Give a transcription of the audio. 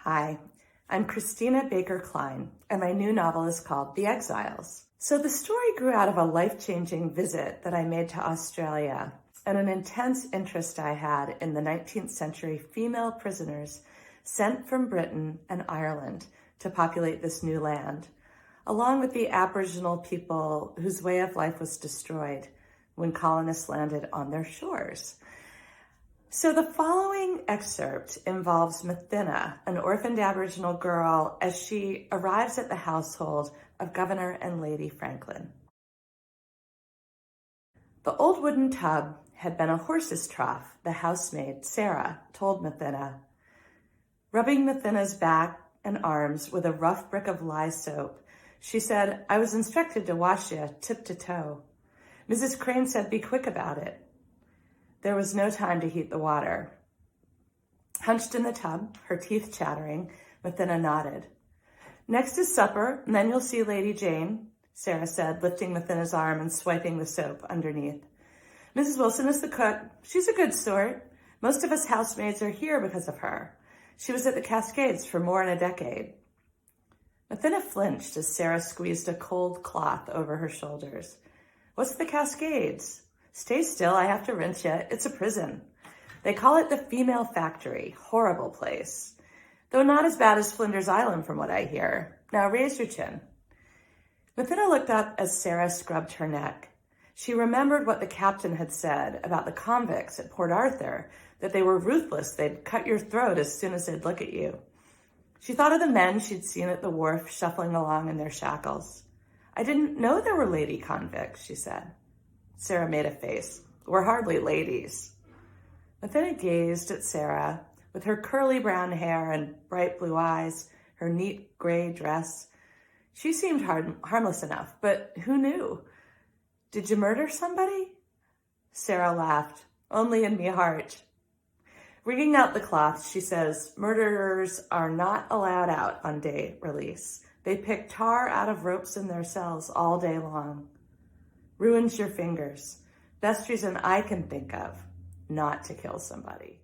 Hi, I'm Christina Baker Kline, and my new novel is called The Exiles. So the story grew out of a life-changing visit that I made to Australia and an intense interest I had in the 19th century female prisoners sent from Britain and Ireland to populate this new land, along with the Aboriginal people whose way of life was destroyed when colonists landed on their shores. So the following excerpt involves Mathinna, an orphaned Aboriginal girl, as she arrives at the household of Governor and Lady Franklin. The old wooden tub had been a horse's trough, the housemaid, Sarah, told Mathinna. Rubbing Mathinna's back and arms with a rough brick of lye soap, she said, "I was instructed to wash you tip to toe. Mrs. Crane said be quick about it." There was no time to heat the water. Hunched in the tub, her teeth chattering, Mathinna nodded. "Next is supper, and then you'll see Lady Jane," Sarah said, lifting Mathinna's arm and swiping the soap underneath. "Mrs. Wilson is the cook. She's a good sort. Most of us housemaids are here because of her. She was at the Cascades for more than a decade." Mathinna flinched as Sarah squeezed a cold cloth over her shoulders. "What's the Cascades?" "Stay still, I have to rinse you. It's a prison. They call it the Female Factory. Horrible place. Though not as bad as Flinders Island from what I hear. Now raise your chin." Mathinna looked up as Sarah scrubbed her neck. She remembered what the captain had said about the convicts at Port Arthur, that they were ruthless. They'd cut your throat as soon as they'd look at you. She thought of the men she'd seen at the wharf shuffling along in their shackles. "I didn't know there were lady convicts," she said. Sarah made a face. "We're hardly ladies." Mathinna gazed at Sarah with her curly brown hair and bright blue eyes, her neat gray dress. She seemed harmless enough, but who knew? "Did you murder somebody?" Sarah laughed. "Only in me heart." Wringing out the cloth, she says, "Murderers are not allowed out on day release. They pick tar out of ropes in their cells all day long. Ruins your fingers. Best reason I can think of not to kill somebody."